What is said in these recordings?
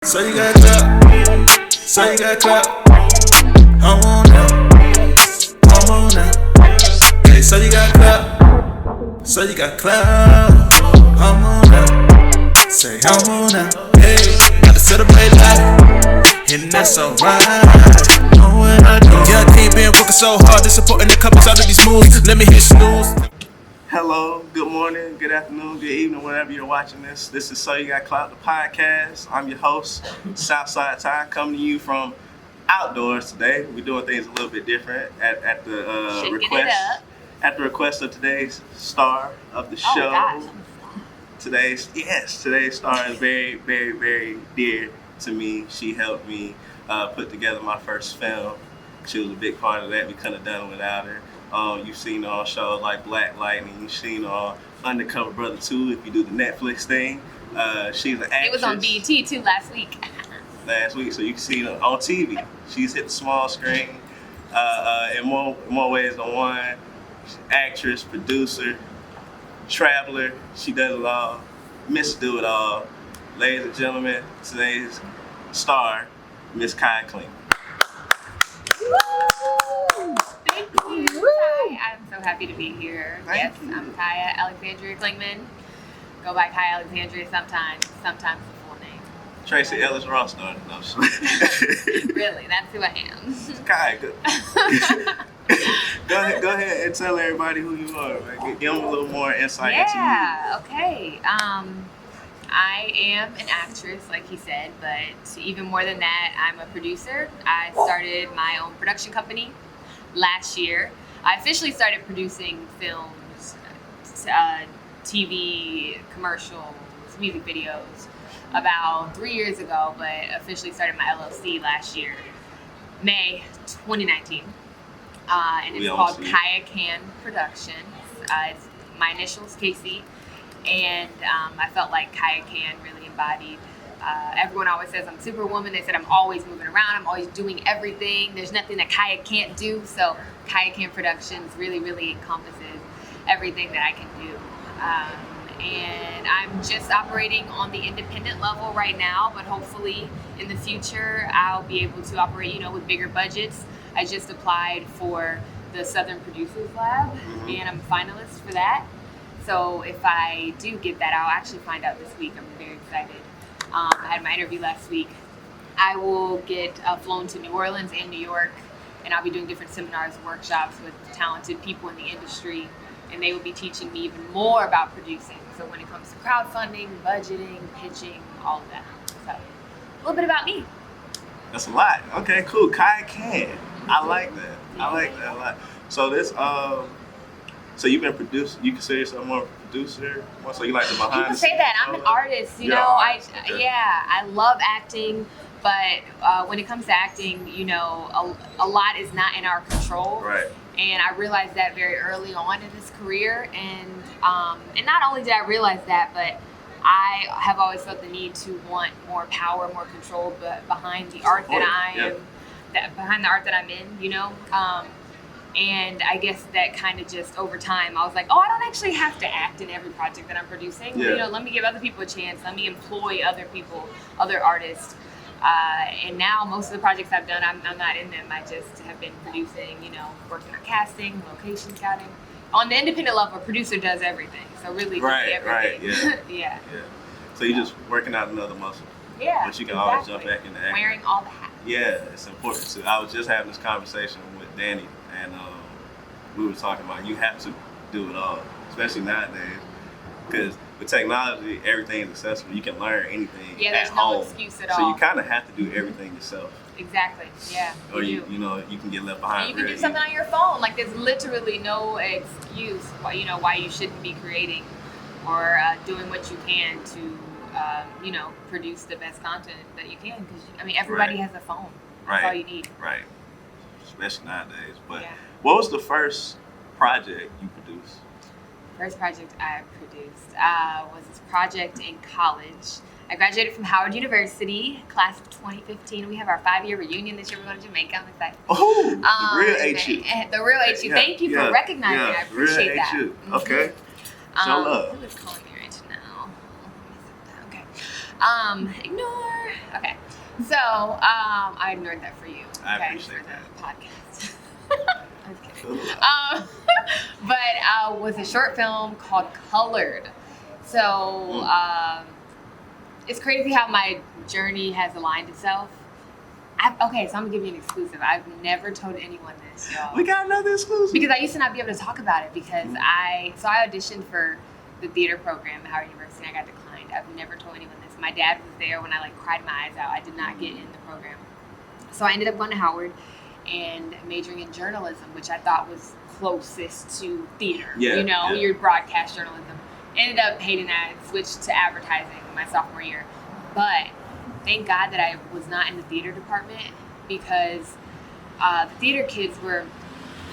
So you got clout, so you got clout. I'm on now. Hey, so you got clout, so you got clout. I'm on now. Say I'm on now. Hey, got to celebrate life, and that's alright. Know what I do. Yeah, I can't been working so hard, to supporting the couples out of these moves. Let me hit snooze. Hello, good morning, good afternoon, good evening, whenever you're watching this. This is So You Got Clout, the podcast. I'm your host, Southside Ty, coming to you from outdoors today. We're doing things a little bit different at the request of today's star of the show. Today's star is very, very, very dear to me. She helped me put together my first film. She was a big part of that. We couldn't have done it without her. You've seen her on shows like Black Lightning. You've seen her on Undercover Brother 2 if you do the Netflix thing. She's an actress. It was on BET too last week. So you can see her on TV. She's hit the small screen in more ways than one. She's an actress, producer, traveler. She does it all. Miss Do It All. Ladies and gentlemen, today's star, Miss Kiah Clingman. Thank you. Hi, I'm so happy to be here. Thank you. I'm Kiah Alexandria Clingman. Go by Kiah Alexandria sometimes the full name. Tracy Ellis Ross started those. Really, that's who I am. Kiah, good. Go ahead and tell everybody who you are. Man. Give them a little more insight into you. Yeah, okay. I am an actress, like he said, but even more than that, I'm a producer. I started my own production company last year. I officially started producing films, TV, commercials, music videos about 3 years ago, but officially started my LLC last year, May 2019. And it's called Kiah Can Productions. It's my initials, Casey. And I felt like Kiah Can really embodied. Everyone always says I'm Superwoman. They said I'm always moving around. I'm always doing everything. There's nothing that Kiah can't do. So Kiah Can Productions really, really encompasses everything that I can do. And I'm just operating on the independent level right now, but hopefully in the future I'll be able to operate, with bigger budgets. I just applied for the Southern Producers Lab, and I'm a finalist for that. So if I do get that, I'll actually find out this week. I'm very excited. I had my interview last week. I will get flown to New Orleans and New York, and I'll be doing different seminars and workshops with talented people in the industry, and they will be teaching me even more about producing. So when it comes to crowdfunding, budgeting, pitching, all of that. So a little bit about me. That's a lot. Okay, cool. Kiah Can. I like that. I like that a lot. So this, so you've been produced. You consider yourself more of a producer? So you like the behind? You can say that. I'm an artist. I love acting, but when it comes to acting, a lot is not in our control. Right. And I realized that very early on in this career, and not only did I realize that, but I have always felt the need to want more power, more control, but behind the art behind the art that I'm in, and I guess that kind of just over time, I was like, I don't actually have to act in every project that I'm producing. Yeah. Let me give other people a chance. Let me employ other people, other artists. And now most of the projects I've done, I'm not in them. I just have been producing, working on casting, location scouting. On the independent level, a producer does everything. So really, everything. Right, yeah. Yeah. So you're just working out another muscle. Yeah. But you can always jump back into acting. Wearing all the hats. Yeah, it's important too. I was just having this conversation with Danny, and we were talking about you have to do it all, especially nowadays, because with technology, everything is accessible. You can learn anything there's at no home. excuse at all. So you kind of have to do everything yourself. Exactly. Yeah. Or you can get left behind. And you can do something on your phone. Like there's literally no excuse why you shouldn't be creating or doing what you can to produce the best content that you can. Because everybody has a phone. That's all you need. Right. Especially nowadays. But yeah. What was the first project you produced? First project I produced was this project in college. I graduated from Howard University, class of 2015. We have our 5-year reunion this year. We're going to Jamaica. I'm excited. Oh, the real HU. The real HU. Yeah, Thank you for recognizing it. I appreciate real that. HU. Okay. Show love. Who is calling me right now? Okay. Ignore. Okay. So, I ignored that for you. I Okay, appreciate for that. the podcast. I'm just kidding. But was a short film called Colored. So, it's crazy how my journey has aligned itself. Okay, so I'm gonna give you an exclusive. I've never told anyone this, y'all. We got another exclusive. Because I used to not be able to talk about it because I auditioned for the theater program at Howard University and I got declined. I've never told anyone this. My dad was there when I like cried my eyes out. I did not get in the program. So I ended up going to Howard and majoring in journalism, which I thought was closest to theater. Yeah, you know, yeah. your broadcast journalism. Ended up hating that, switched to advertising my sophomore year. But thank God that I was not in the theater department because the theater kids were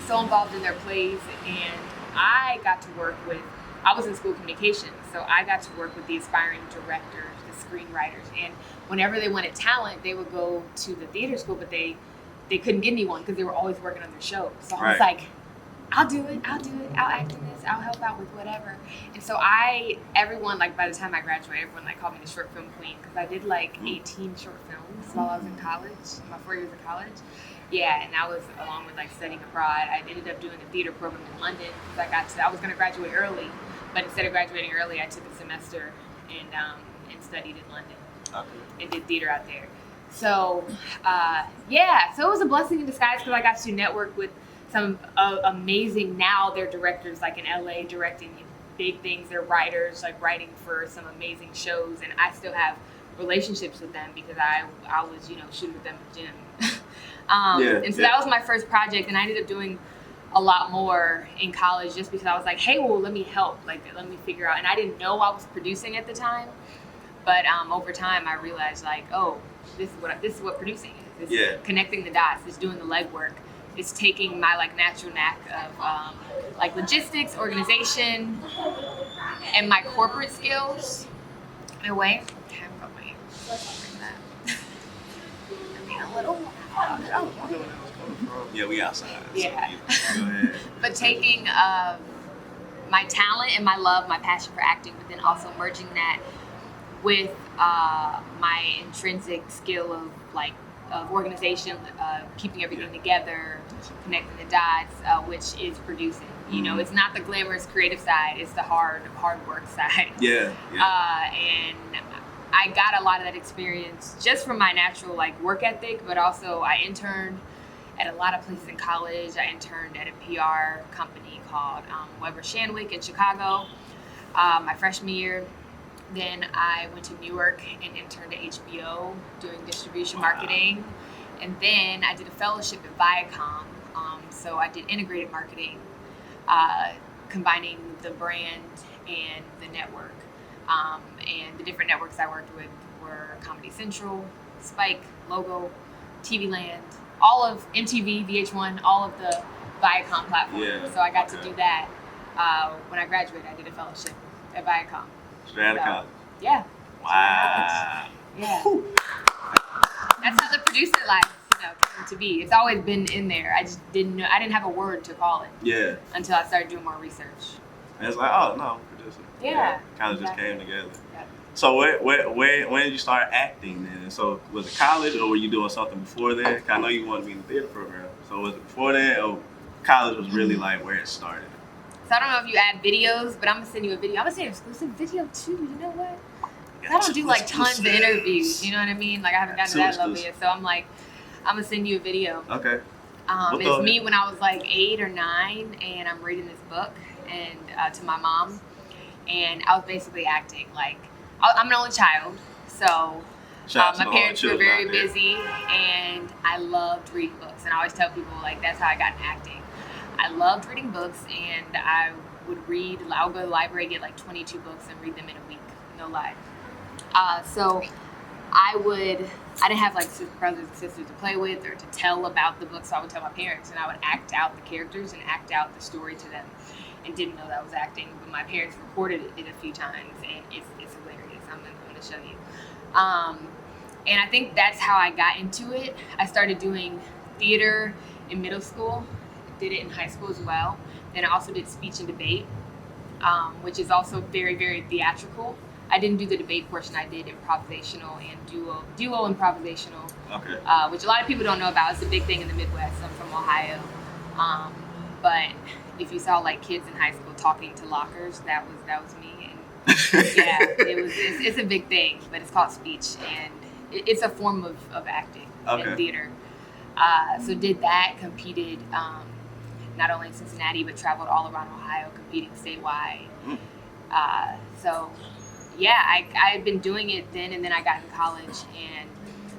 so involved in their plays, and I got to work with, I was in school communications, so I got to work with the aspiring directors, the screenwriters, and whenever they wanted talent, they would go to the theater school, but they couldn't get anyone because they were always working on their shows. So I was like, I'll do it, I'll act in this, I'll help out with whatever. And so everyone, like by the time I graduated, everyone like called me the short film queen because I did like 18 short films while I was in college, my 4 years of college. Yeah, and that was along with like studying abroad. I ended up doing a theater program in London because I was going to graduate early, but instead of graduating early, I took a semester and studied in London and did theater out there. So, so it was a blessing in disguise because I got to network with some amazing, now they're directors like in LA directing big things. They're writers like writing for some amazing shows, and I still have relationships with them because I was, shooting with them at the gym. And so that was my first project, and I ended up doing a lot more in college just because I was like, hey, well, let me help, like let me figure out. And I didn't know I was producing at the time, but over time I realized like, oh, this is what producing is. It's connecting the dots. It's doing the legwork. It's taking my like natural knack of like logistics, organization, and my corporate skills in a way. Okay, I'm probably that. I mean, a little. Yeah, we outside. Yeah. So, go ahead. But taking my talent and my love, my passion for acting, but then also merging that with my intrinsic skill of organization, keeping everything together, connecting the dots, which is producing. You know, it's not the glamorous creative side; it's the hard work side. Yeah. And I got a lot of that experience just from my natural like work ethic, but also I interned at a lot of places in college. I interned at a PR company called Weber Shandwick in Chicago my freshman year. Then I went to Newark and interned at HBO doing distribution marketing. And then I did a fellowship at Viacom. So I did integrated marketing, combining the brand and the network. And the different networks I worked with were Comedy Central, Spike, Logo, TV Land, all of MTV, VH1, all of the Viacom platforms. Yeah. So I got to do that. When I graduated, I did a fellowship at Viacom. Straight out of college. Yeah. Wow. Yeah. That's how the producer life, came to be. It's always been in there. I just didn't know. I didn't have a word to call it. Yeah. Until I started doing more research. And it's like, oh no, I'm a producer. Yeah. Kind of just came together. Yeah. So when did you start acting then? So was it college or were you doing something before then? 'Cause I know you wanted to be in the theater program. So was it before then or college was really like where it started? So I don't know if you add videos, but I'm gonna send you a video. I'm gonna send an exclusive video too. You know what? I don't do like tons of interviews. You know what I mean? Like I haven't gotten to that level yet. So I'm like, I'm gonna send you a video. Okay. It's me when I was like 8 or 9, and I'm reading this book and to my mom, and I was basically acting like I'm an only child, so my parents were very busy, and I loved reading books, and I always tell people like that's how I got into acting. I loved reading books, and I would read. I would go to the library, get like 22 books, and read them in a week. No lie. So I didn't have like brothers and sisters to play with or to tell about the books, so I would tell my parents, and I would act out the characters and act out the story to them, and didn't know that I was acting. But my parents recorded it a few times, and it's hilarious. I'm going to show you. And I think that's how I got into it. I started doing theater in middle school. Did it in high school as well. Then I also did speech and debate, which is also very, very theatrical. I didn't do the debate portion. I did improvisational and duo improvisational, Okay. Which a lot of people don't know about. It's a big thing in the Midwest. I'm from Ohio, but if you saw like kids in high school talking to lockers, that was me. And yeah, it's a big thing, but it's called speech, and it's a form of acting and theater. So did that, competed not only in Cincinnati, but traveled all around Ohio, competing statewide. So yeah, I had been doing it then, and then I got in college, and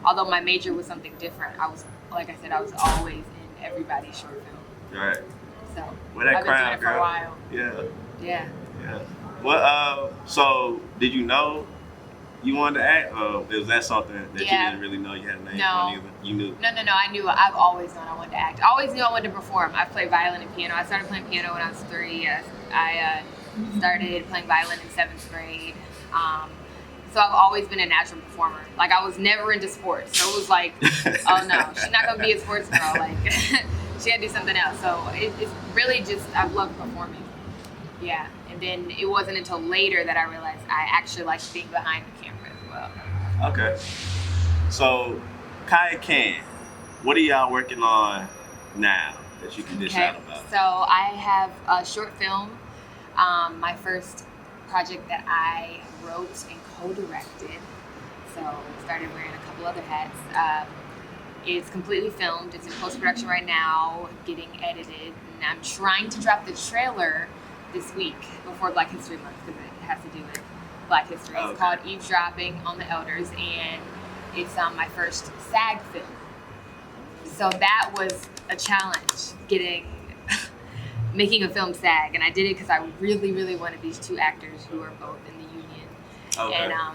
although my major was something different, I was always in everybody's short film. Right. So Where that I've been doing it for a while. Yeah. Yeah. Yeah. Well, so did you know you wanted to act, or was that something that you didn't really know you had a name for either? You knew? No. I knew. I've always known I wanted to act. I always knew I wanted to perform. I played violin and piano. I started playing piano when I was 3. I started playing violin in 7th grade. So I've always been a natural performer. Like, I was never into sports. So it was like, oh no, she's not gonna be a sports girl. Like, she had to do something else. So it's really just, I've loved performing. Yeah. And then it wasn't until later that I realized I actually liked being behind the camera as well. Okay. So, Kiah Can, what are y'all working on now that you can dish out about? So I have a short film, my first project that I wrote and co-directed. So started wearing a couple other hats. It's completely filmed. It's in post-production right now, getting edited, and I'm trying to drop the trailer this week before Black History Month because it has to do with Black History. It's called Eavesdropping on the Elders, and it's my first SAG film. So that was a challenge, making a film SAG, and I did it because I really, really wanted these 2 actors who are both in the union,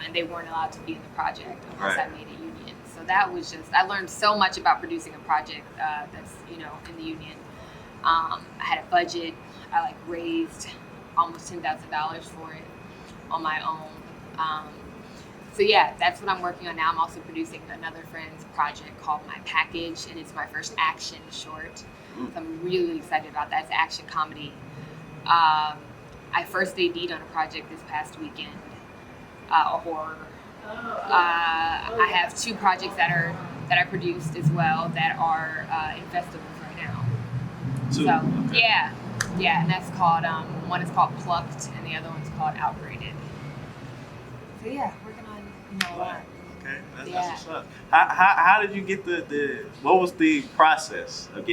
and they weren't allowed to be in the project unless I made a union. So that was just, I learned so much about producing a project that's in the union. I had a budget. I raised almost $10,000 for it on my own. So yeah, that's what I'm working on now. I'm also producing another friend's project called My Package, and it's my first action short. So I'm really excited about that. It's an action comedy. I first AD'd on a project this past weekend, a horror. I have 2 projects that I produced as well that are in festivals right now. So yeah, and that's called one is called Plucked, and the other one's called Outgraded. So yeah, working on a lot. Okay, that's what's up. How did you get what was the process of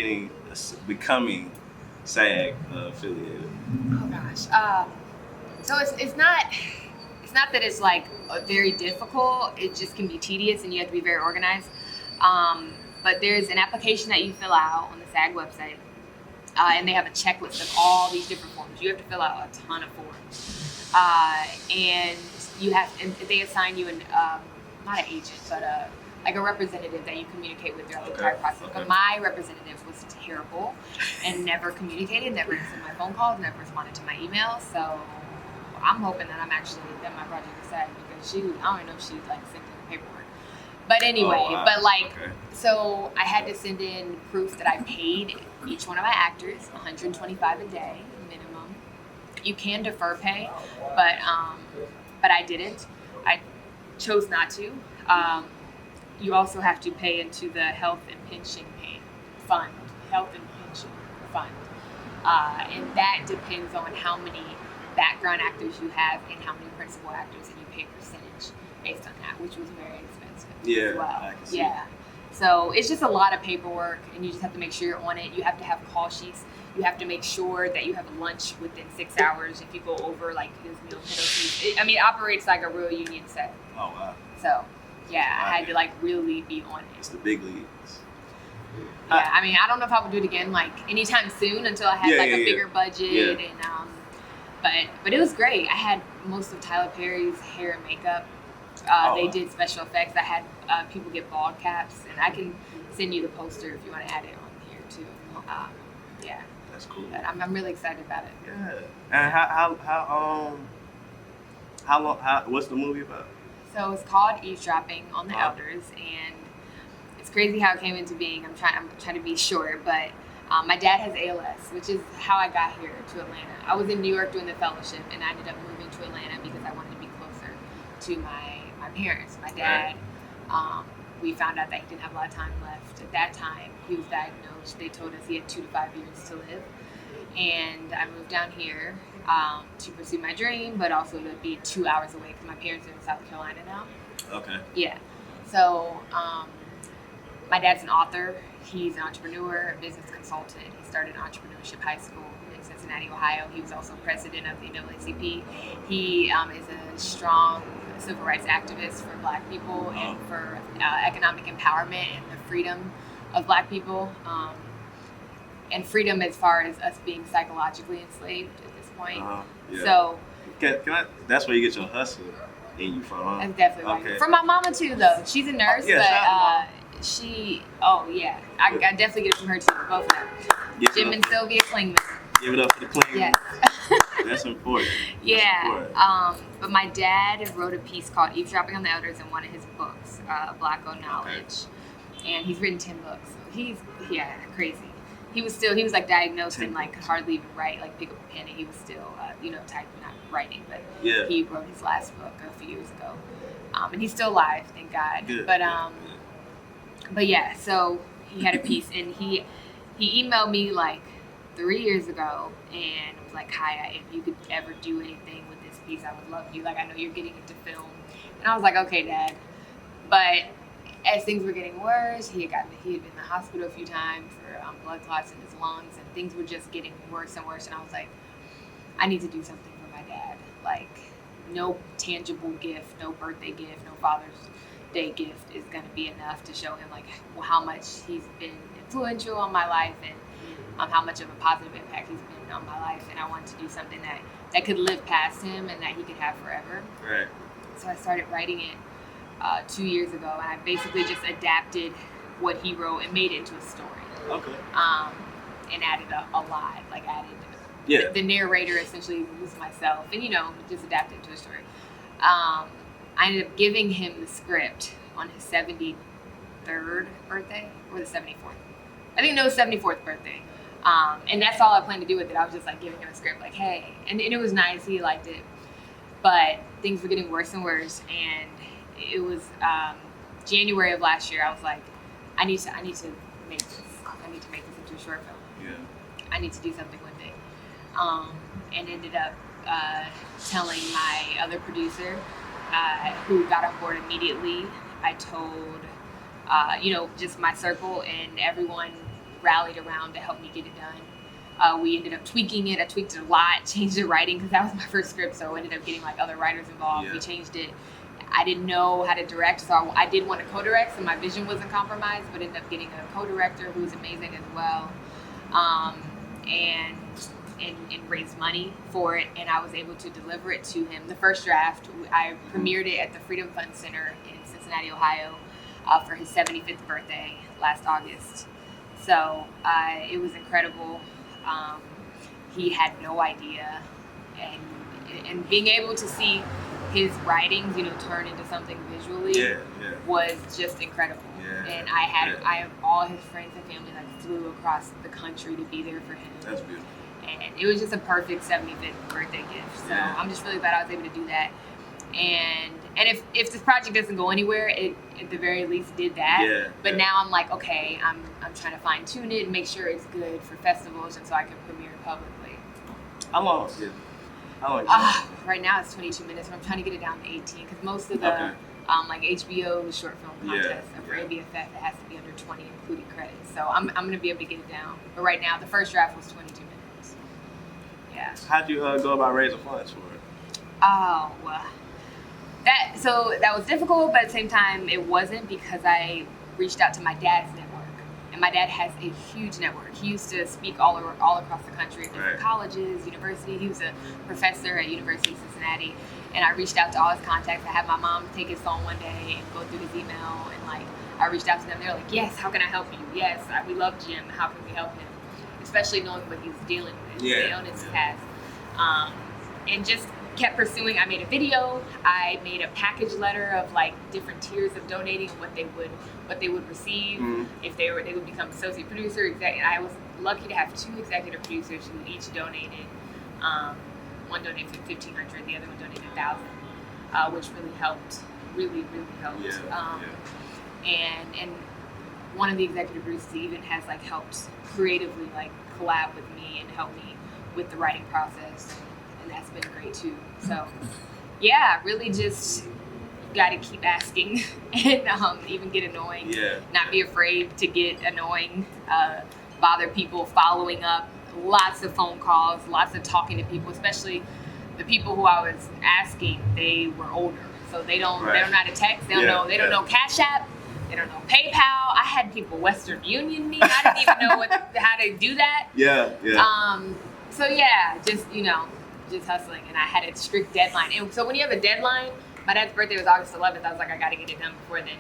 becoming SAG affiliated? Oh gosh. So it's not that it's very difficult. It just can be tedious, and you have to be very organized. But there's an application that you fill out on the SAG website, and they have a checklist of all these different forms. You have to fill out a ton of forms, and they assign you not an agent, but a representative that you communicate with throughout the entire process. But my representative was terrible and never communicated, never answered my phone calls, never responded to my emails. So I'm hoping that my project is SAG, because I don't even know if she sent in the paperwork. But anyway, so I had to send in proof that I paid each one of my actors $125 a day minimum. You can defer pay, but I didn't. I chose not to. You also have to pay into the health and pension fund, and that depends on how many background actors you have and how many principal actors, and you pay a percentage based on that, which was very expensive as well. I can see. Yeah. So it's just a lot of paperwork, and you just have to make sure you're on it. You have to have call sheets. You have to make sure that you have lunch within 6 hours. If you go over, there's meal penalties. It operates like a real union set. Oh, wow. So, yeah, I had to, really be on it. It's the big leagues. Yeah, I don't know if I would do it again, anytime soon until I had, a bigger budget. Yeah. And, but it was great. I had most of Tyler Perry's hair and makeup. They did special effects. I had people get bald caps, and I can send you the poster if you want to add it on here too. Yeah, that's cool. But I'm really excited about it. Yeah. And how long? What's the movie about? So it's called Eavesdropping on the Elders, and it's crazy how it came into being. I'm trying to be short, but my dad has ALS, which is how I got here to Atlanta. I was in New York doing the fellowship, and I ended up moving to Atlanta because I wanted to be closer. to my parents. My dad, we found out that he didn't have a lot of time left. At that time, he was diagnosed. They told us he had 2 to 5 years to live. And I moved down here to pursue my dream, but also to be 2 hours away because my parents are in South Carolina now. Okay. Yeah. So my dad's an author. He's an entrepreneur, a business consultant. He started Entrepreneurship High School in Cincinnati, Ohio. He was also president of the NAACP. He is a strong civil rights activist for Black people and for economic empowerment and the freedom of Black people. And freedom as far as us being psychologically enslaved at this point. Yeah. So can I, that's where you get your hustle in you from, huh? that's definitely from my mama too, though. She's a nurse, but she, I definitely get it from her too. Both of them. Jim and Sylvia Clingman. Give it up for the Clingman. Yes. That's important. Yeah. But my dad wrote a piece called Eavesdropping on the Elders in one of his books, Black Owned Knowledge. Okay. And he's written 10 books. So he's crazy. He was like diagnosed and like could hardly even write, like pick up a pen, and he was still, typing, not writing, but he wrote his last book a few years ago. And he's still alive, thank God. Good. But yeah, so he had a piece, and he emailed me like 3 years ago and was like, Kiah, if you could ever do anything with this piece, I would love you. Like, I know you're getting into film. And I was like, okay, Dad. But as things were getting worse, he had been in the hospital a few times for blood clots in his lungs, and things were just getting worse and worse. And I was like, I need to do something for my dad. Like, no tangible gift, no birthday gift, no Father's Day gift is going to be enough to show him like how much he's been influential on my life and how much of a positive impact he's been on my life. And I wanted to do something that could live past him and that he could have forever. Right. So I started writing it 2 years ago, and I basically just adapted what he wrote and made it into a story. Okay. And added a lot, like added the narrator essentially was myself, and just adapted it to a story. I ended up giving him the script on his 73rd birthday or the 74th. I think no, 74th birthday. And that's all I planned to do with it. I was just like giving him a script, like, hey, and it was nice. He liked it, but things were getting worse and worse, and it was January of last year. I was like, I need to make this. I need to make this into a short film. Yeah. I need to do something with it. And ended up telling my other producer, who got on board immediately. I told, just my circle, and everyone rallied around to help me get it done. We ended up tweaking it. I tweaked it a lot, changed the writing because that was my first script, so I ended up getting like other writers involved. Yeah. We changed it. I didn't know how to direct, so I did want to co-direct, so my vision wasn't compromised, but ended up getting a co-director who's amazing as well, and raised money for it, and I was able to deliver it to him. The first draft, I premiered it at the Freedom Fund Center in Cincinnati, Ohio, for his 75th birthday last August. So it was incredible. He had no idea, and being able to see his writings, turn into something visually was just incredible. Yeah. And I have all his friends and family that flew across the country to be there for him. That's beautiful. And it was just a perfect 75th birthday gift. So I'm just really glad I was able to do that. And if this project doesn't go anywhere, it at the very least did that. Yeah, but now I'm like, okay, I'm trying to fine tune it and make sure it's good for festivals, and so I can premiere it publicly. How long? Right now it's 22 minutes, but I'm trying to get it down to 18 because most of the like HBO short film contests for ABFF, it has to be under 20 including credits. So I'm gonna be able to get it down. But right now the first draft was 22 minutes. Yeah. How'd you go about raising funds for it? Oh, that was difficult, but at the same time it wasn't, because I reached out to my dad's network. And my dad has a huge network. He used to speak all across the country at different colleges, universities. He was a professor at University of Cincinnati. And I reached out to all his contacts. I had my mom take his phone one day and go through his email. And I reached out to them. They were like, yes, how can I help you? Yes, we love Jim. How can we help him? Especially knowing what he's dealing with, the illness he has. And just kept pursuing. I made a video. I made a package letter of different tiers of donating, what they would receive if they would become associate producer. And I was lucky to have 2 executive producers who each donated. One donated $1,500, the other one donated $1,000. which really helped. Really helped. And one of the executive producers even has like helped creatively like collab with me and help me with the writing process, and that's been great too. So yeah, really just got to keep asking and even get annoying. Not be afraid to get annoying, bother people, following up, lots of phone calls, lots of talking to people, especially the people who I was asking. They were older, so they don't know how to text. They don't know Cash App. They don't know PayPal. I had people Western Union me. I didn't even know how to do that. So yeah, just hustling, and I had a strict deadline. And so when you have a deadline, my dad's birthday was August 11th. I was like, I got to get it done before then.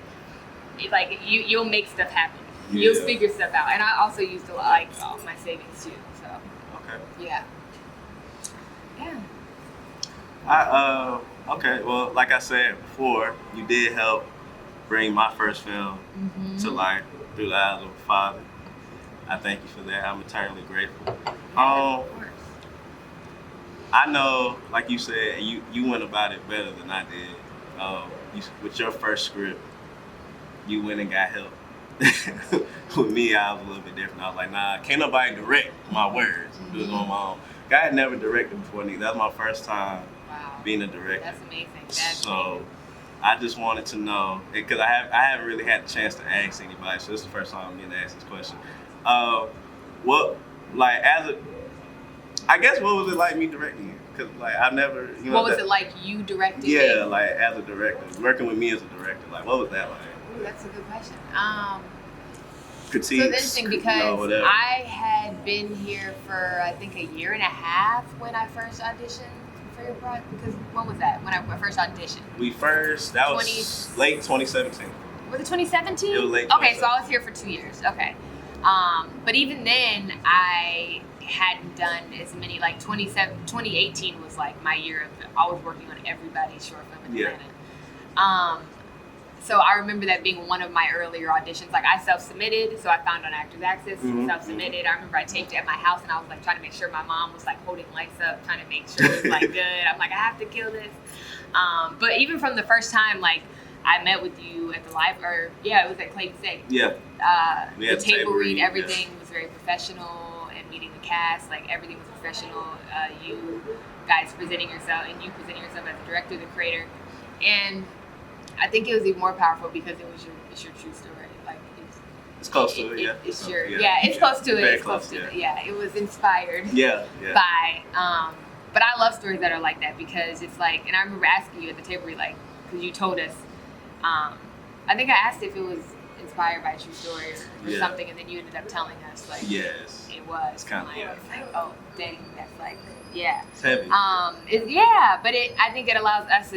You'll make stuff happen. You'll figure stuff out. And I also used a lot my savings too. So yeah. Okay. Well, like I said before, you did help bring my first film to life through the eyes of a father. I thank you for that. I'm eternally grateful. Of course. I know, like you said, you went about it better than I did. With your first script, you went and got help. With me, I was a little bit different. I was like, nah, can't nobody direct my words. I'm doing it on my own. I had never directed before. That was my first time being a director. That's amazing. So I just wanted to know, because I haven't really had the chance to ask anybody, so this is the first time I'm getting asked this question. What was it like me directing you? Because I've never, What was it like you directing me? Yeah, like as a director, working with me as a director, like what was that like? Ooh, that's a good question. Critiques, so it's interesting because whatever. I had been here for I think a year and a half when I first auditioned for your project. Because when was that? When I first auditioned? That was late 2017. Was it 2017? It was late. Okay, so I was here for 2 years. Okay. But even then, I hadn't done as many, 2018 was like my year of always working on everybody's short film in Atlanta. So I remember that being one of my earlier auditions. I self-submitted, so I found on Actors Access, self-submitted. I remember I taped it at my house, and I was trying to make sure my mom was holding lights up, trying to make sure it was good. I'm I have to kill this. But even from the first time, I met with you at the library. Yeah, it was at Clayton State. Yeah. The table read, everything was very professional, and meeting the cast, everything was professional. You guys presenting yourself, and you presenting yourself as the director, the creator, and I think it was even more powerful because it's your true story. It's close to it, yeah. It's close to it. Very it's close to it. Yeah, it was inspired by. But I love stories that are like that because it's and I remember asking you at the table, because you told us. I think I asked if it was inspired by a true story or something, and then you ended up telling us yes, it was. It's kind of oh dang, that's It's heavy. But I think it allows us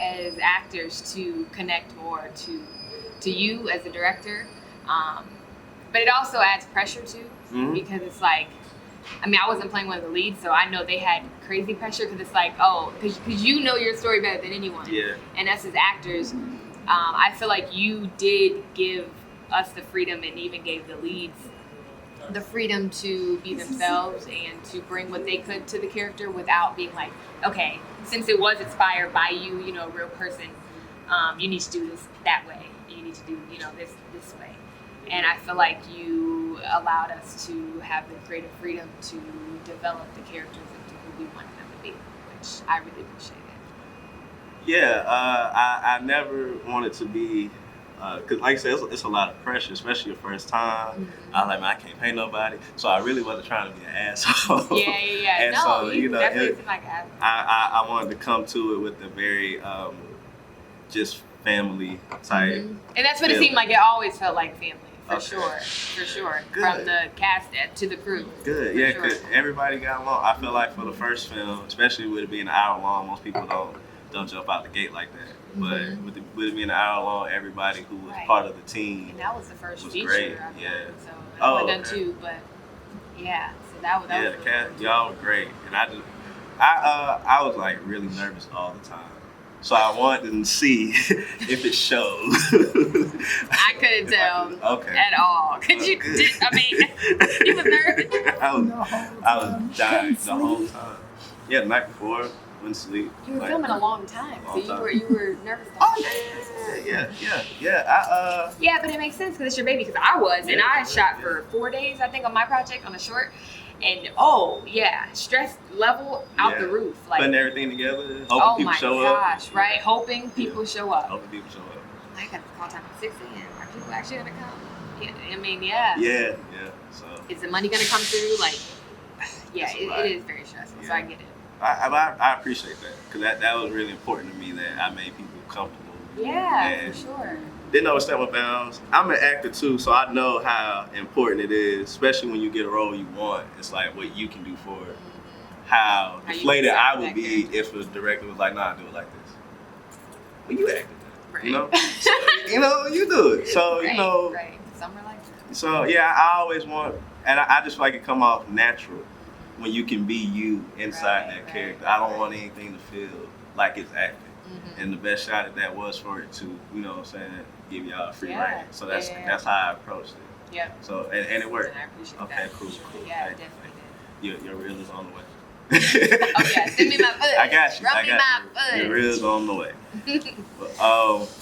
as actors to connect more to you as a director, but it also adds pressure too because it's I wasn't playing one of the leads, so I know they had crazy pressure because it's because you know your story better than anyone. Yeah. And us as actors, I feel like you did give us the freedom and even gave the leads the freedom to be themselves and to bring what they could to the character without being okay, since it was inspired by you, a real person, you need to do this that way. You need to do, this way. And I feel like you allowed us to have the creative freedom to develop the characters into who we wanted them to be, which I really appreciate it. Yeah, I never wanted to be, because like I said, it's a lot of pressure, especially your first time. I was man, I can't pay nobody. So I really wasn't trying to be an asshole. Yeah. And no, so, you definitely seem like an asshole. I wanted to come to it with a very just family type. And that's what it seemed like. It always felt like family. For sure. Good. From the cast to the crew. Good, yeah, because everybody got along. I feel like for the first film, especially with it being an hour long, most people don't jump out the gate like that. But with it being an hour long, everybody who was part of the team, and that was the first was feature. great. So I've done two, but so that was the cast, y'all were great, and I was really nervous all the time. So I wanted to see if it showed. I couldn't tell at all. Could you? You was nervous. I was dying the whole time. Yeah, the night before, wouldn't sleep. You were like, filming a long time, so you were nervous. Yeah. Yeah, but it makes sense because it's your baby. Because I was, and I shot for 4 days, I think, on my project on the short. And stress level out the roof. Like putting everything together, hoping people show up. Oh my gosh, right? Hoping people show up. Hoping people show up. I got the call time at 6 a.m. Are people actually gonna come? Yeah, I mean, Yeah. So is the money gonna come through? Like, it is very stressful. So I get it. I appreciate that because that was really important to me that I made people comfortable. Yeah, for sure. Didn't overstep my bounds. I'm an actor too, so I know how important it is, especially when you get a role you want. It's like what you can do for it. How deflated I would be if the director was like, "Nah, do it like this." Well, you acted that, right. you know. So, you do it. So right. Some are like that. So I always want, and I just like it come off natural when you can be you inside that character. I don't want anything to feel like it's acting. And the best shot at that was for it to, you know what I'm saying, give y'all a free reign. So that's how I approached it. Yeah. So and it worked. And I appreciate that. Okay, cool. Yeah, it definitely did. Your reel is on the way. Send me my footage. I got you. Run me my footage. Your reel is on the way.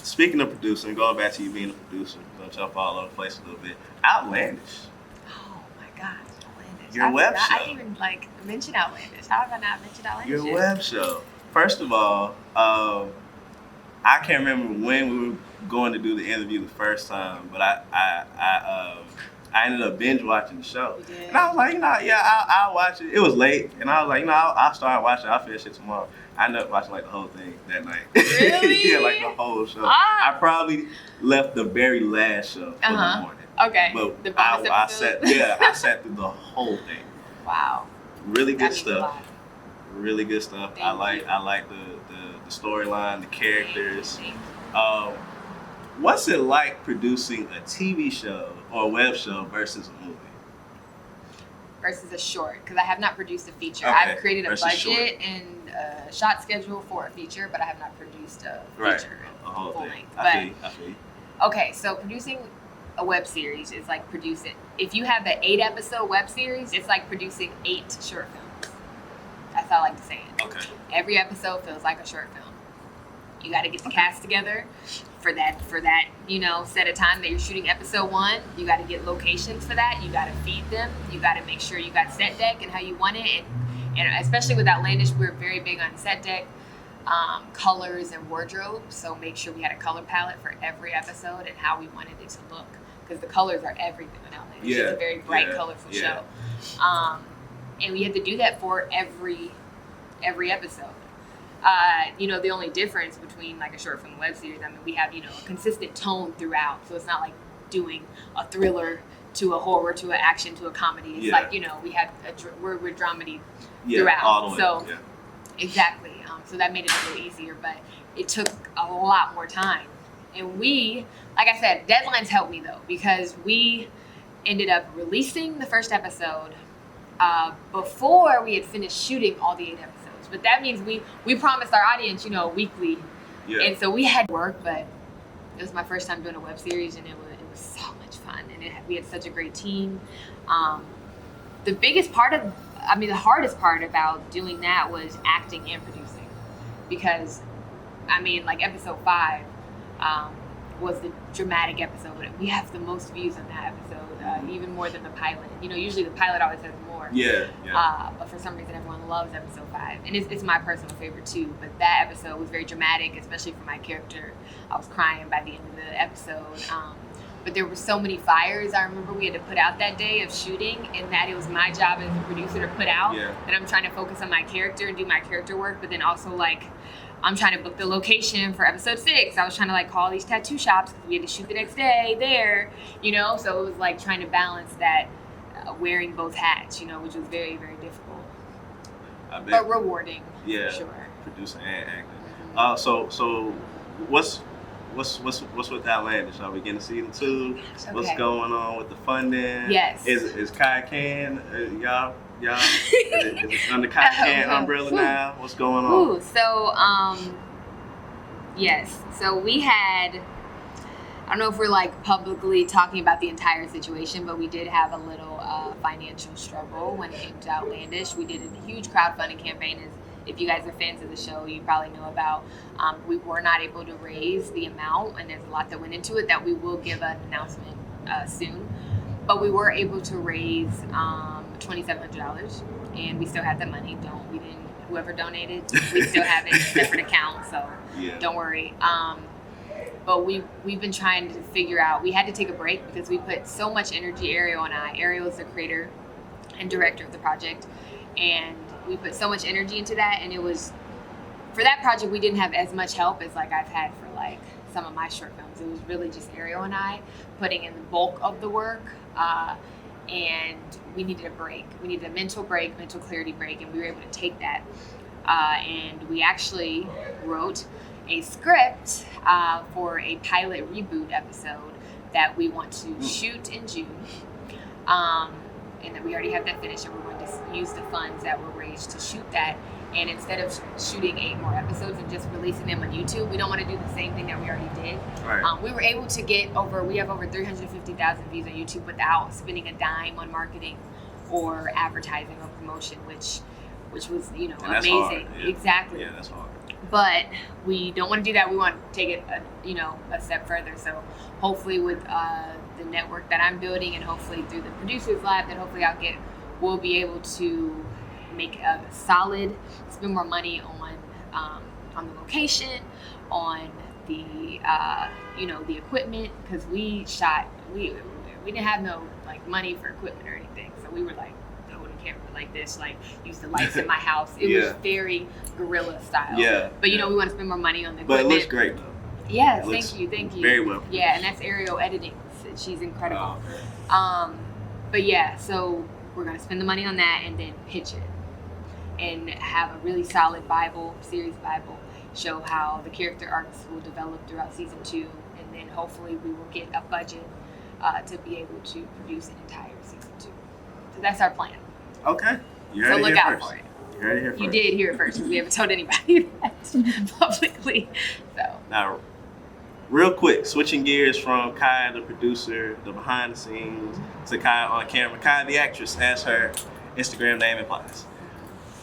Speaking of producing, going back to you being a producer, gonna jump all over the place a little bit. Outlandish. Oh my gosh, Outlandish. Your web show. I didn't even mention Outlandish. How have I not mentioned Outlandish? Your web show. First of all, I can't remember when we were going to do the interview the first time, but I ended up binge watching the show. And I was like, I'll watch it. It was late, and I was like, I'll start watching it. I'll finish it tomorrow. I ended up watching the whole thing that night. Really? Yeah, the whole show. I probably left the very last show for the morning. Okay. But I sat through the whole thing. Wow. Really good stuff. Really good stuff. I like the storyline, the characters. What's it like producing a TV show or a web show versus a movie? Versus a short, because I have not produced a feature. Okay. I've created a budget and a shot schedule for a feature, but I have not produced a feature, a whole full thing. length. I feel you. Okay, so producing a web series is like producing. If you have an 8-episode web series, it's like producing 8 short films. That's how I like to say it. Okay. Every episode feels like a short film. You got to get the cast together for that set of time that you're shooting episode 1. You got to get locations for that. You got to feed them. You got to make sure you got set deck and how you want it. And especially with Outlandish, we're very big on set deck, colors, and wardrobe. So make sure we had a color palette for every episode and how we wanted it to look, because the colors are everything in Outlandish. It's a very bright, colorful show. And we had to do that for every episode. The only difference between like a short film and web series, I mean, we have, a consistent tone throughout. So it's not like doing a thriller to a horror to an action to a comedy. It's like, we have we're dramedy throughout. All the way. So exactly. So that made it a little easier, but it took a lot more time. And we, like I said, deadlines helped me though, because we ended up releasing the first episode before we had finished shooting all the 8 episodes. But that means we promised our audience, weekly. Yeah. And so we had work, but it was my first time doing a web series, and it was so much fun. And we had such a great team. The hardest part about doing that was acting and producing. Because, episode 5 was the dramatic episode. We have the most views on that episode, even more than the pilot. Usually the pilot always has more. Yeah. But for some reason, everyone loves episode 5. And it's my personal favorite too. But that episode was very dramatic, especially for my character. I was crying by the end of the episode. But there were so many fires I remember we had to put out that day of shooting, and that it was my job as a producer to put out. Yeah. That I'm trying to focus on my character and do my character work, but then also I'm trying to book the location for episode 6. I was trying to call these tattoo shops because we had to shoot the next day there, so it was trying to balance that, wearing both hats, which was very, very difficult. But rewarding, for sure. Producing and acting. So what's with Outlandish? Are we getting season 2? Okay. What's going on with the funding? Yes. Is Kiah Can, y'all? Is it under Kiah Can umbrella now? What's going on? So yes. So we had, I don't know if we're publicly talking about the entire situation, but we did have a little financial struggle when it came to Outlandish. We did a huge crowdfunding campaign, if you guys are fans of the show, you probably know about. We were not able to raise the amount, and there's a lot that went into it that we will give an announcement soon. But we were able to raise $2,700, and we still had the money. Whoever donated, we still have it in a separate account, so don't worry. But we've been trying to figure out. We had to take a break because we put so much energy. Ariel and I. Ariel is the creator and director of the project, and we put so much energy into that. And it was for that project we didn't have as much help as like I've had for like some of my short films. It was really just Ariel and I putting in the bulk of the work, and we needed a break. We needed a mental clarity break, and we were able to take that. And we actually wrote a script for a pilot reboot episode that we want to shoot in June. And that we already have that finished, and we're going to use the funds that were raised to shoot that. And instead of shooting 8 more episodes and just releasing them on YouTube, we don't want to do the same thing that we already did. Right. We were able to get we have over 350,000 views on YouTube without spending a dime on marketing or advertising or promotion, which was, amazing. Hard, yeah. Exactly. Yeah, that's hard. But we don't want to do that. We want to take it, a step further. So hopefully with the network that I'm building, and hopefully through the producers lab that hopefully we'll be able to make a solid, spend more money on the location, on the the equipment, because we didn't have no like money for equipment or anything, so we were like, no, we can't like this, like use the lights in my house. It was very guerrilla style. Yeah. But we want to spend more money on the equipment. But it looks great though. Yeah, thank you. Very well. Yeah, and that's Ariel editing. She's incredible. But yeah, so we're gonna spend the money on that and then pitch it and have a really solid series Bible, show how the character arcs will develop throughout season 2, and then hopefully we will get a budget to be able to produce an entire season 2. So that's our plan. Okay. So look out for it. You heard it here first. You did hear it first, because we haven't told anybody that publicly. So now, real quick, switching gears from Kiah, the producer, the behind the scenes, to Kiah on camera. Kiah, the actress, as her Instagram name implies.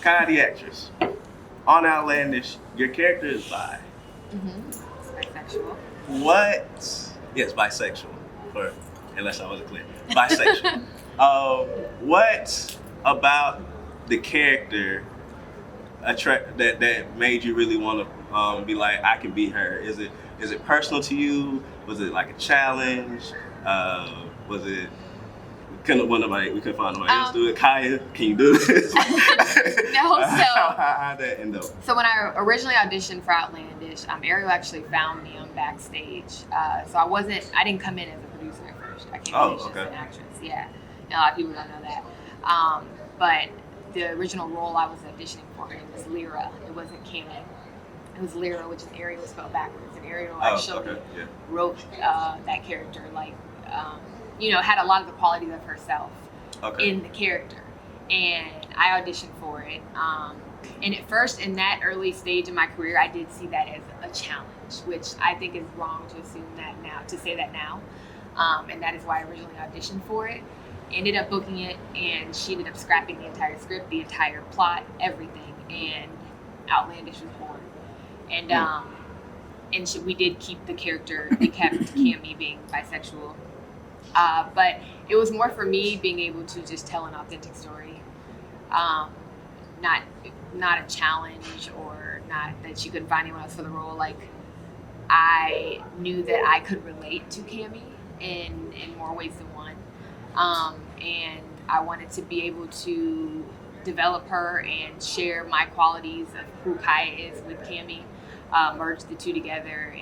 Kiah, the actress. On Outlandish, your character is bi. Mm-hmm. Bisexual. What? Yes, bisexual. Unless I wasn't clear. Bisexual. What about the character that made you really want to be like, I can be her? Is it personal to you? Was it like a challenge? Was it? We couldn't find nobody else to do it. Kiah, can you do this? No, so how'd that end up? So when I originally auditioned for Outlandish, Ariel actually found me on backstage. So I didn't come in as a producer at first. I came in as just an actress. Yeah, a lot of people don't know that. But the original role I was auditioning for, it was Lyra. It wasn't Kiah. It was Lyra, which is Ariel spelled backwards. And Ariel actually wrote that character, like, had a lot of the qualities of herself in the character. And I auditioned for it. And at first, in that early stage of my career, I did see that as a challenge, which I think is wrong to assume that now, to say that now. And that is why I originally auditioned for it. Ended up booking it, and she ended up scrapping the entire script, the entire plot, everything. And Outlandish was born. And we did keep the character, we kept Cammy being bisexual. But it was more for me being able to just tell an authentic story. Not a challenge, or not that you couldn't find anyone else for the role. Like, I knew that I could relate to Cammy in more ways than one. And I wanted to be able to develop her and share my qualities of who Kiah is with Cammy, merge the two together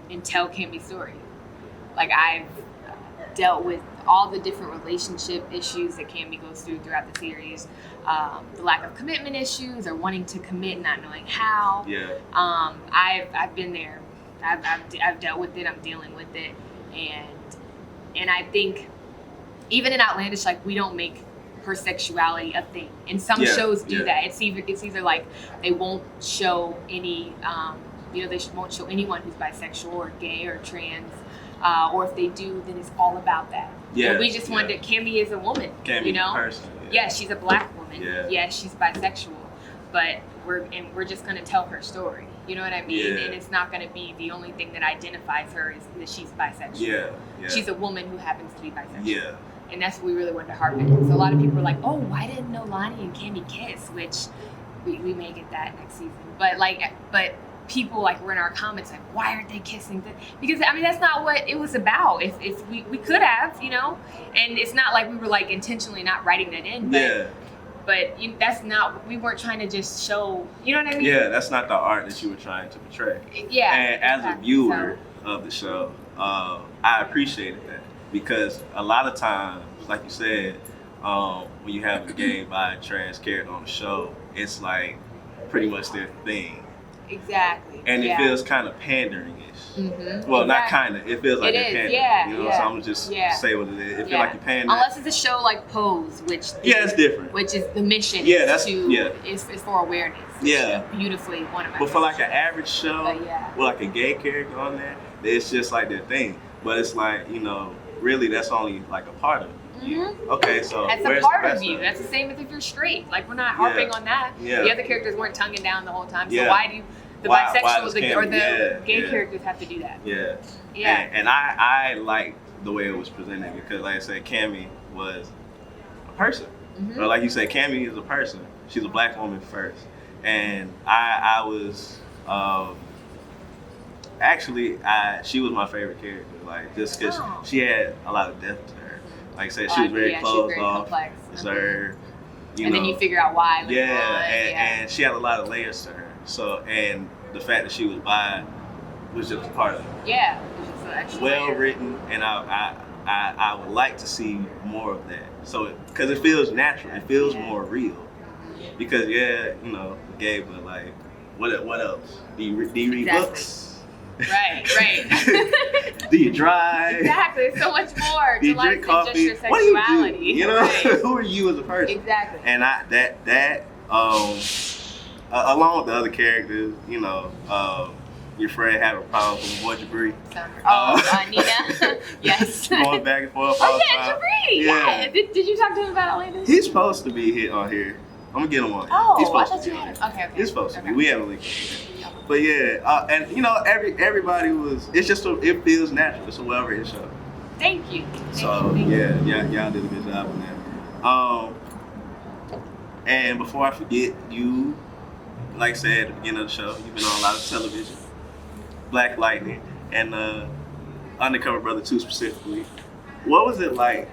and tell Cammy's story. Like, I've dealt with all the different relationship issues that Cammy goes through throughout the series, the lack of commitment issues, or wanting to commit, not knowing how. Yeah. I've been there. I've dealt with it. I'm dealing with it, and I think even in Outlandish, like, we don't make her sexuality a thing. And some shows do that. It's either like they won't show any, they won't show anyone who's bisexual or gay or trans, or if they do, then it's all about that. Yeah. And we just wanted Cammy is a woman. Cammy, person. Yeah, she's a black woman. Yeah, she's bisexual, but we're just gonna tell her story. You know what I mean? Yeah. And it's not gonna be the only thing that identifies her is that she's bisexual. Yeah. She's a woman who happens to be bisexual. Yeah. And that's what we really wanted to harp in. So a lot of people were like, oh, why didn't Nolani and Candy kiss? Which we may get that next season. But people like were in our comments like, why aren't they kissing? Because I mean that's not what it was about. If we could have, you know, and it's not like we were like intentionally not writing that in. But that's not. We weren't trying to just show. You know what I mean? Yeah, that's not the art that you were trying to portray. Yeah. And as a viewer of the show, I appreciated that because a lot of times, like you said, when you have a gay bi trans character on the show, it's like pretty much their thing. Exactly. And it feels kind of pandering-ish. Mm-hmm. Well, not kind of. It feels like they're pandering. Yeah. You know, so I'm gonna just say what it is. It feels like you're pandering. Unless it's a show like Pose, which it's different. Which is the mission. Is for awareness. Yeah. Beautifully one of my. But for like an average show with like a gay character on there, it's just like their thing. But it's like, you know, really that's only like a part of it. Mm-hmm. Okay, so that's a part of you. That's the same as if you're straight. Like we're not harping on that. Yeah. The other characters weren't tonguing down the whole time. So why do the bisexual or the gay characters have to do that? Yeah. Yeah. And I like the way it was presented because, like I said, Cammy was a person. Mm-hmm. Or like you said, Cammy is a person. She's a black woman first, and I was actually she was my favorite character. Like just because she had a lot of depth to her. Like I said, she was very closed off, reserved. And then you figure out why. And she had a lot of layers to her. So, and the fact that she was bi was just a part of it. Yeah. Well written, and I would like to see more of that. So, because it feels natural, it feels more real. Because you know, gay, but like, what else? Do you read books? Right. Do you drive? Exactly. There's so much more. Do you drink coffee? What do you do? You know, who are you as a person? Exactly. And that along with the other characters, you know, your friend had a problem with boy Jabri. Nina. Yes. Going back and forth. Jabri. Yeah. Did you talk to him about Outlandish? He's supposed to be here on here. I'm gonna get him on. Oh, I thought you had him. Okay. He's supposed to be. We haven't linked him. But and you know, everybody was. It's just it feels natural. It's a well-written show. Thank you. Y'all did a good job on that. And before I forget, you, like I said at the beginning of the show, you've been on a lot of television, Black Lightning, and Undercover Brother 2 specifically. What was it like?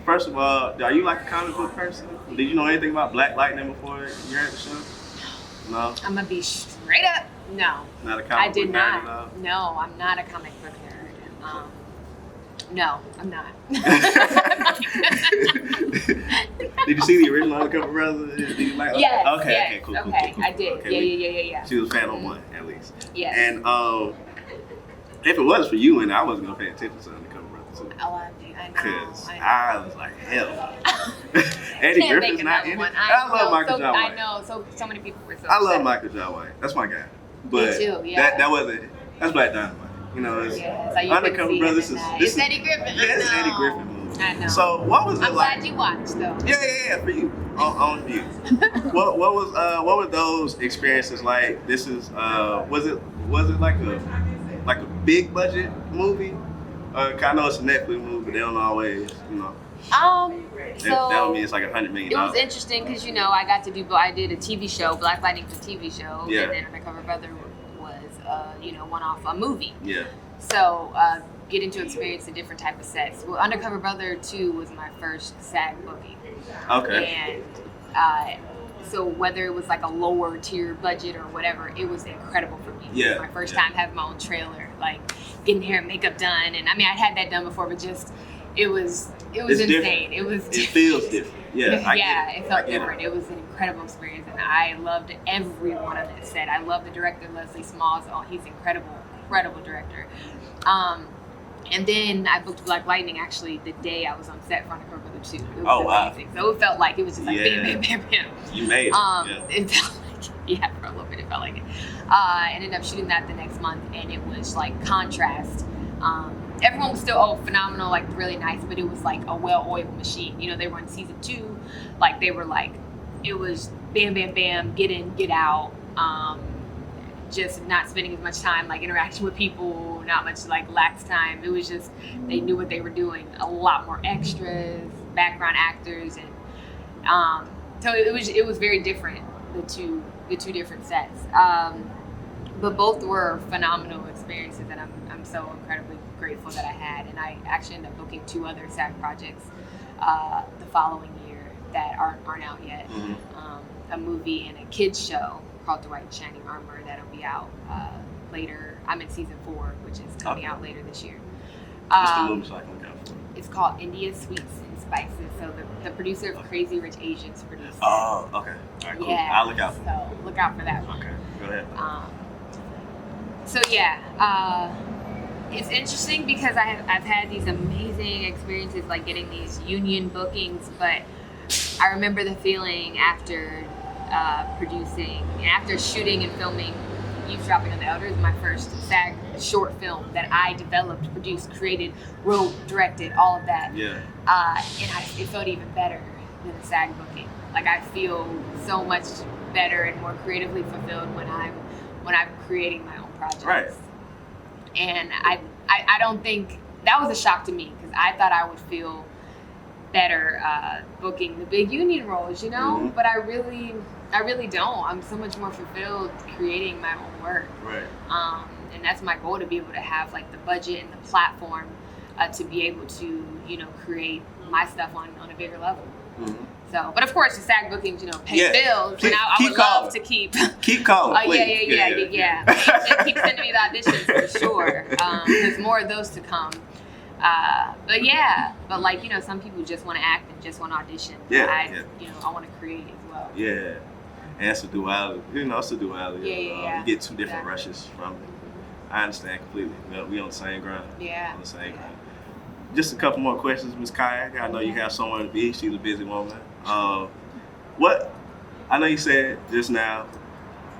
First of all, are you like a comic book person? Did you know anything about Black Lightning before you heard the show? No? I'm gonna be straight up. No. Not a comic book nerd at all? No, I'm not a comic book nerd. No, I'm not. Did you see the original Undercover Brother? Did you like? Yes. Okay, cool. I did. Okay, Yeah. She was a fan on one, at least. Yeah. And if it was for you, and I wasn't gonna pay attention to Undercover Brother too. Oh, I know. Because I was like, hell. Eddie Griffin's not in it. I love Michael Jai White. I know. So many people were so I love Michael Jai White. That's my guy. But me too, yeah. That's Black Dynamite. You know, it's Undercover Brothers. It's Eddie Griffin. Yeah, it's Eddie Griffin movie. I know. So what was it I'm like? glad you watched though. Yeah, for you. On you. what were those experiences like? This is was it like a big budget movie? I know it's a Netflix movie, but they don't always, you know. That don't mean it's like $100 million. It was interesting because I did a TV show, Black Lightning was a TV show, and then Undercover Brother was one-off a movie. Yeah. So getting to experience a different type of sets. Well, Undercover Brother 2 was my first SAG booking. Okay. And so whether it was like a lower tier budget or whatever, it was incredible for me. Yeah. It was my first time having my own trailer, like getting hair and makeup done, and I mean I'd had that done before, but just it was insane. Different. It feels different. Yeah. It felt different. It was an incredible experience, and I loved everyone on that set. I love the director, Leslie Smalls. Oh, he's incredible director. And then I booked Black Lightning actually the day I was on set for Undercover Brother 2. It was amazing. So it felt like it was just like bam, bam, bam, bam. You made it. It felt like for a little bit it felt like it. Ended up shooting that the next month, and it was like contrast. Everyone was still phenomenal, like really nice, but it was like a well-oiled machine. You know, they were in season 2, like they were like, it was bam, bam, bam, get in, get out. Just not spending as much time like interacting with people, not much like lax time. It was just they knew what they were doing. A lot more extras, background actors, and so it was very different. The two different sets, but both were phenomenal experiences, and I'm so incredibly grateful that I had. And I actually ended up booking 2 other SAG projects the following year that aren't out yet. A movie and a kids show called The White and Shining Armor that'll be out later. I'm in season 4, which is coming out later this year. What's the movie so I can look out for? It's called India Sweets and Spices. So the producer of Crazy Rich Asians produced it. Oh, okay. All right, cool. Yeah, I'll look out for it. So look out for that one. Okay, go ahead. So yeah, it's interesting because I've had these amazing experiences like getting these union bookings, but I remember the feeling after producing, after shooting and filming Eavesdropping on the Elders, my first SAG short film that I developed, produced, created, wrote, directed, all of that. Yeah. And it felt even better than a SAG booking. Like I feel so much better and more creatively fulfilled when I'm creating my own projects. Right. And I don't think that was a shock to me because I thought I would feel better booking the big union roles, you know. Mm-hmm. But I really don't. I'm so much more fulfilled creating my own work. Right. And that's my goal, to be able to have like the budget and the platform to be able to, you know, create my stuff on a bigger level. Mm-hmm. So, but of course, the SAG bookings, you know, pay bills, Please, and I would love to keep. Keep calling. Yeah. Keep sending me the auditions for sure. There's more of those to come. But like, you know, some people just want to act and just want to audition. You know, I want to create as well. Yeah, and it's a duality. You know, it's a duality. Yeah. You get 2 different rushes from it. I understand completely. We on the same ground. Yeah. On the same ground. Just a couple more questions, Ms. Kiah. I know you have somewhere to be. She's a busy woman. What? I know you said just now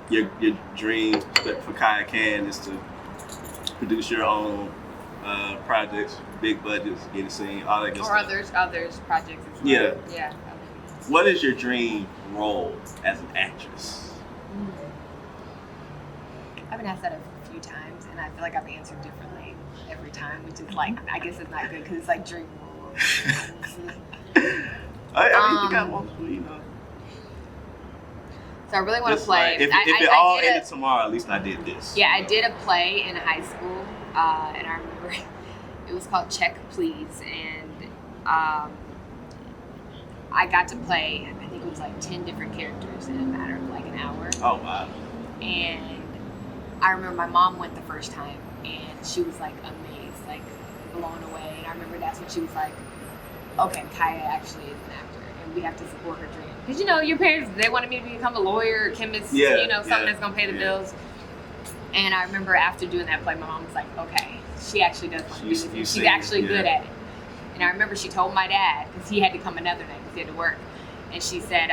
your dream for Kiah Can is to produce your own projects, big budgets, get it seen, all that good stuff. Or others projects as well. Yeah. Yeah. What is your dream role as an actress? I've been asked that a few times, and I feel like I've answered differently every time, which is like, I guess it's not good because it's like dream role. I mean, you got multiple, you know. So I really want to play. Like, if it all ended tomorrow, at least I did this. Yeah, I did a play in high school, and I remember it was called Check Please, and I got to play, I think it was like 10 different characters in a matter of like an hour. Oh, wow. And I remember my mom went the first time, and she was like amazed, like blown away. And I remember that's when she was like, okay, Kiah actually is an actor, and we have to support her dream. Because, you know, your parents, they wanted me to become a lawyer, chemist, you know, something that's going to pay the bills. And I remember after doing that play, my mom was like, okay, she actually does want to do this. She's actually good at it. And I remember she told my dad, because he had to come another night because he had to work. And she said,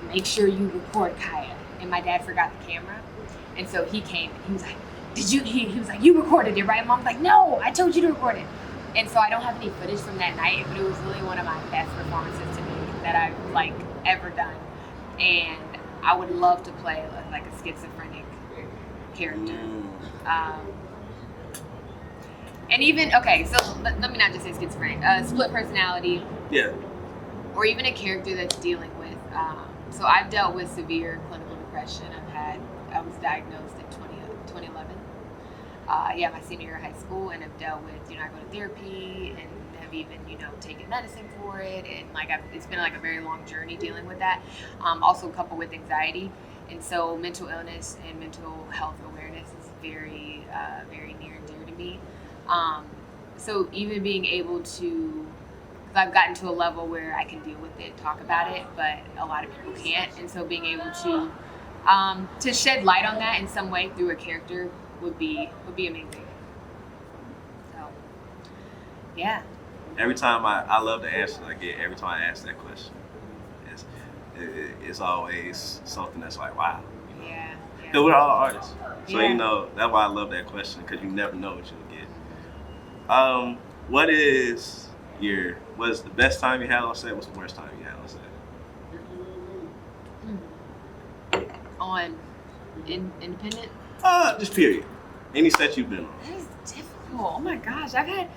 make sure you record Kiah. And my dad forgot the camera. And so he came and he was like, he was like, you recorded it, right? Mom's like, no, I told you to record it. And so I don't have any footage from that night, but it was really one of my best performances to me that I've like ever done. And I would love to play like a schizophrenic character. And even, okay, so let me not just say schizophrenic, split personality. Yeah. Or even a character that's dealing with, so I've dealt with severe clinical depression. I was diagnosed in 2011. My senior year of high school, and I've dealt with, you know, I go to therapy and have even, you know, taken medicine for it. And like, it's been like a very long journey dealing with that. Also coupled with anxiety. And so mental illness and mental health awareness is very, very near and dear to me. So even being able to, because I've gotten to a level where I can deal with it, talk about it, but a lot of people can't. And so being able to shed light on that in some way through a character would be amazing. So, yeah. Every time I love the answer I get, every time I ask that question, it's always something that's like, wow. You know? Yeah. Because we're all artists. So, you know, that's why I love that question, because you never know what you'll get. What's the best time you had on set? What's the worst time you had on set? On independent? Just period. Any set you've been on. That is difficult. Oh my gosh, I've had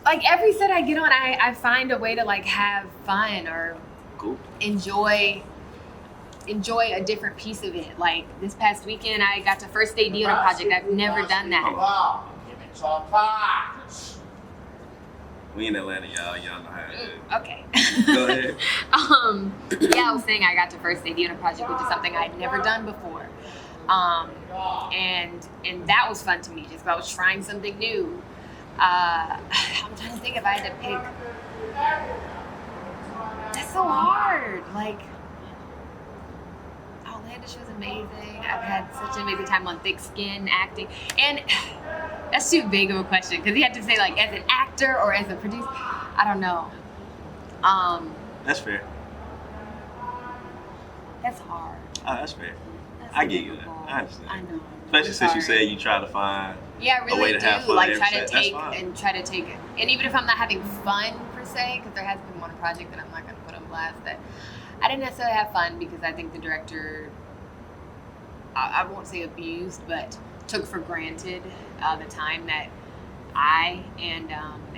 like every set I get on, I find a way to like have fun or cool. enjoy a different piece of it. Like this past weekend, I got to first AD on a project. I've never done that. We in Atlanta, y'all know how it is. Okay. Go ahead. Yeah, I was saying I got to first AD on a project, which is something I'd never done before. And that was fun to me, just about trying something new. I'm trying to think if I had to pick. That's so hard. Like, Outlandish was amazing. I've had such an amazing time on thick skin acting. And that's too big of a question because you have to say like as an actor or as a producer. I don't know. That's fair. That's hard. That's fair. That's I get you that. difficult. I understand. I know. Especially since you said you try to find Yeah, I a way really to do. have fun. Like every try to set. take That's fine. and even if I'm not having fun per se, because there has been one project that I'm not going to put on blast that I didn't necessarily have fun because I think the director, I won't say abused, but took for granted the time that I and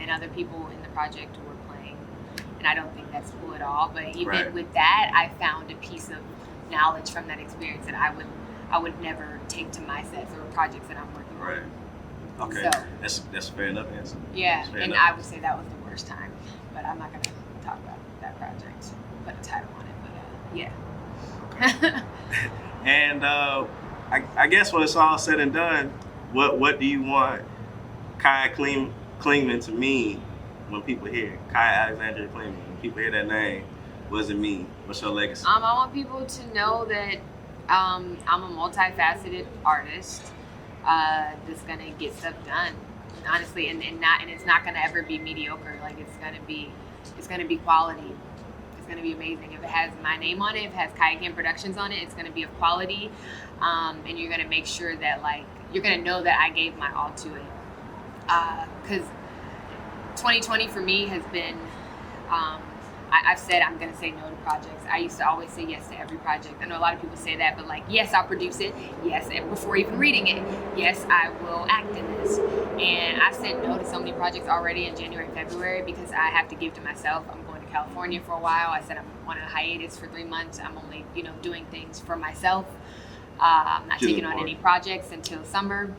other people in the project were playing, and I don't think that's cool at all. But even with that, I found a piece of knowledge from that experience that I would never take to my sets or projects that I'm working on. Right. Okay. So, that's a fair enough answer. Yeah, fair and enough. I would say that was the worst time, but I'm not gonna talk about that project. Put a title on it, but yeah. And I guess when it's all said and done, what do you want Kiah Clingman to mean when people hear it? Kiah Alexandria Clingman. When people hear that name, what does it mean? What's your legacy? I want people to know that I'm a multifaceted artist that's gonna get stuff done, honestly, and it's not gonna ever be mediocre. Like it's gonna be quality. It's gonna be amazing. If it has my name on it, if it has Kiah Can Productions on it, it's gonna be of quality, and you're gonna make sure that like you're gonna know that I gave my all to it. Because 2020 for me has been. I've said I'm going to say no to projects. I used to always say yes to every project. I know a lot of people say that, but like, yes, I'll produce it. Yes, and before even reading it. Yes, I will act in this. And I've said no to so many projects already in January and February because I have to give to myself. I'm going to California for a while. I said I'm on a hiatus for 3 months. I'm only, doing things for myself. I'm not taking on any projects until summer.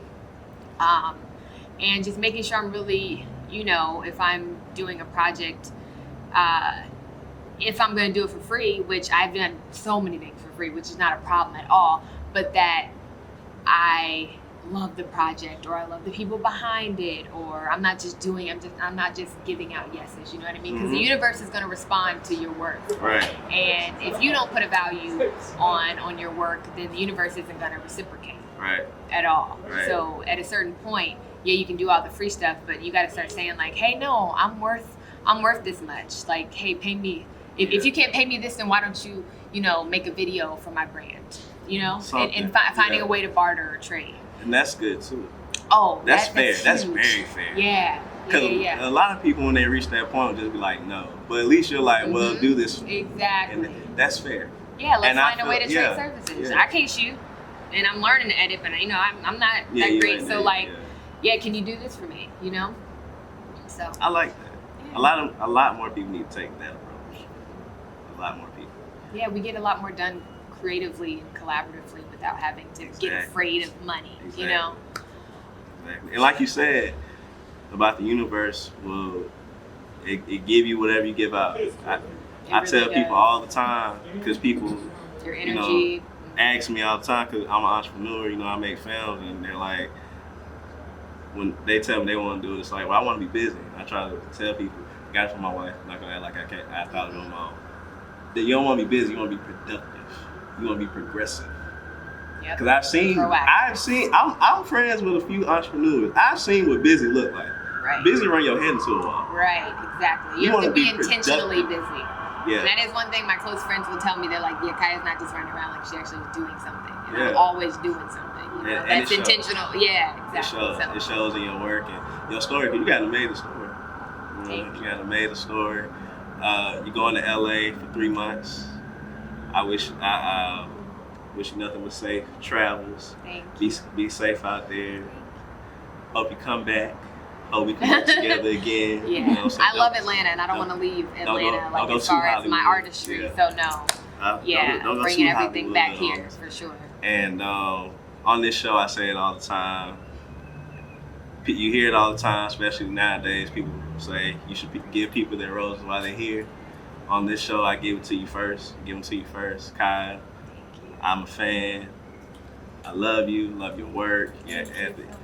And just making sure I'm really, if I'm doing a project, if I'm going to do it for free, which I've done so many things for free, which is not a problem at all, but that I love the project or I love the people behind it, or I'm not just giving out yeses, you know what I mean? Because the universe is going to respond to your work. Right. And if you don't put a value on your work, then the universe isn't going to reciprocate. Right. At all. Right. So at a certain point, yeah, you can do all the free stuff, but you got to start saying like, hey, no, I'm worth this much. Like, hey, pay me. If you can't pay me this, then why don't you, make a video for my brand, and finding a way to barter or trade. And that's good too. Oh, that's fair. Huge. That's very fair. Yeah. Because a lot of people, when they reach that point, will just be like, no. But at least you're like, well, do this. Exactly. And that's fair. Yeah, let's find a way to trade services. Yeah. I can't shoot, and I'm learning to edit, but I'm not that great. So can you do this for me? So I like that. Yeah. A lot more people need to take that approach. A lot more people. Yeah, we get a lot more done creatively and collaboratively without having to get afraid of money. Exactly. And like you said about the universe, it give you whatever you give out. I tell people all the time because people, your energy. Ask me all the time because I'm an entrepreneur. I make films, and they're like, when they tell me they want to do it, it's like, well, I want to be busy. I try to tell people, I got it from my wife. I'm not gonna act like I can't. I thought it on my own. That you don't want to be busy. You want to be productive. You want to be progressive. Because I'm friends with a few entrepreneurs. I've seen what busy look like. Right. Busy run your head into a wall. Right, exactly. You have to be intentionally busy. Yeah. And that is one thing my close friends will tell me. They're like, yeah, Kiah's not just running around, like she's actually doing something. I'm always doing something. That's intentional. Yeah, exactly. It shows in your work and your story. You got an amazing story. You got an amazing story. You're going to LA for 3 months. I wish Wish you nothing but safe travels. Thank you. Be safe out there. Hope you come back. Hope we can work together again. Yeah, you know, so I love Atlanta, and I don't want to leave Atlanta like as far as my artistry. Yeah. So no, don't bringing go everything back here for sure. And on this show, I say it all the time. You hear it all the time, especially nowadays. People say you should give people their roses while they're here. On this show, I give it to you first. Give them to you first, Kiah. I'm a fan. I love you. Love your work.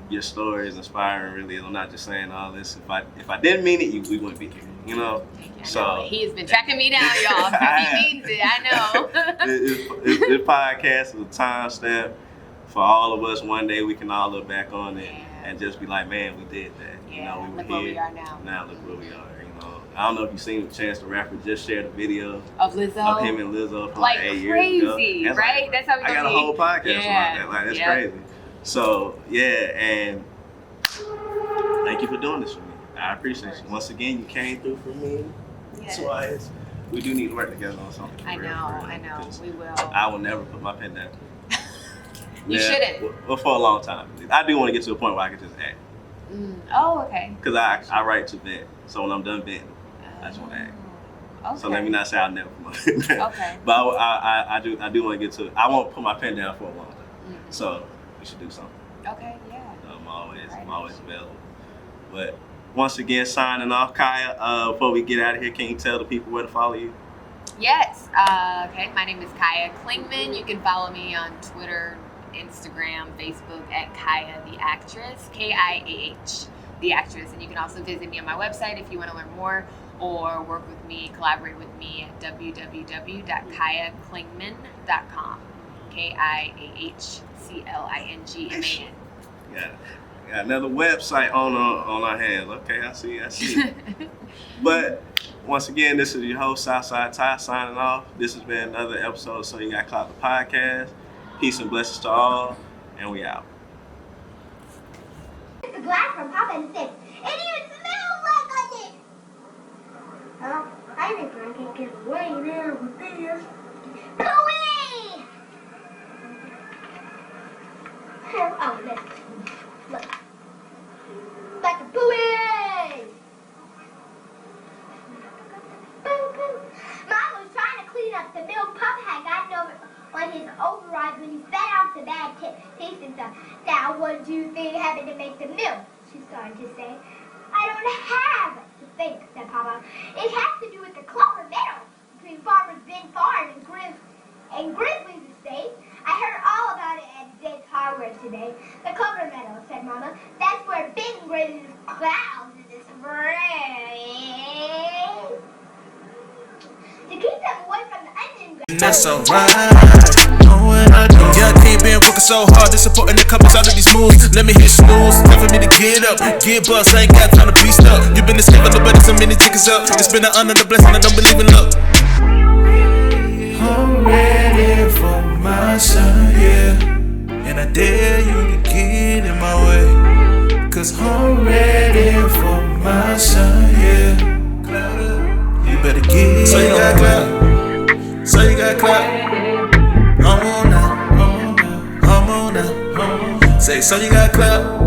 Your story is inspiring. Really, I'm not just saying all this. If I didn't mean it, we wouldn't be here. You know. So he has been tracking me down, y'all. He means it. I know. This podcast is a timestamp for all of us. One day we can all look back on it and just be like, man, we did that. Yeah, you know, we were look here. where we are now. Now look where we are. I don't know if you've seen Chance the Rapper just shared a video of Lizzo, of him and Lizzo from like 8 crazy, years ago. right? That's how we I got a whole podcast about that. Like that's crazy. So and thank you for doing this for me. I appreciate you. Once again, you came through for me twice. We do need to work together on something. I know. We will. I will never put my pen down. You shouldn't. Well, for a long time. I do want to get to a point where I can just act. Oh, okay. Because I write to vent. So when I'm done venting, I just want to act. Okay. So let me not say I'll never put my pen down. Okay. But I do want to get to it. I won't put my pen down for a long time. So we should do something. Okay, yeah. I'm always available. But once again, signing off, Kiah. Before we get out of here, can you tell the people where to follow you? Yes. Okay. My name is Kiah Clingman. You can follow me on Twitter, Instagram, Facebook at Kiah the Actress, KIAH the Actress, and you can also visit me on my website if you want to learn more or work with me, collaborate with me at www.kiahclingman.com. KIAHCLINGMAN. Got another website on our hands. Okay, I see. But once again, this is your host Southside Ty signing off. This has been another episode of So You Got Clout the podcast. Peace and blessings to all, and we out. The glass from Papa and Sis. It even smells like onion. Oh, I think I can get away now with this. Pooey! Oh, look. Like a pooey! Mom was trying to clean up the milk Papa had gotten over on his override when he fed off the bad tasting stuff. Now, what do you think happened to make the milk? She started to say. I don't have to think, said Papa. It has to do with the clover meadow between Farmer's Big Farm and Grizzly's estate. I heard all about it at Zed's Hardware today. The clover meadow, said Mama. That's where Big Grizzly's clouds in the spring. To keep them away from the onion grass. That's alright. Know what I do. Yeah, I can't been working so hard. They supporting the companies out of these moves. Let me hit snooze. Time for me to get up. Get bust. I ain't got time to be stuck. You been escaping, nobody so many tickets up. It's been an honor, the blessing. I don't believe in luck. I'm ready for my son, yeah. And I dare you to get in my way. Cause I'm ready for my son, yeah. You better get. So you got clout. So you got clout. I'm on now. Say, so you got clout.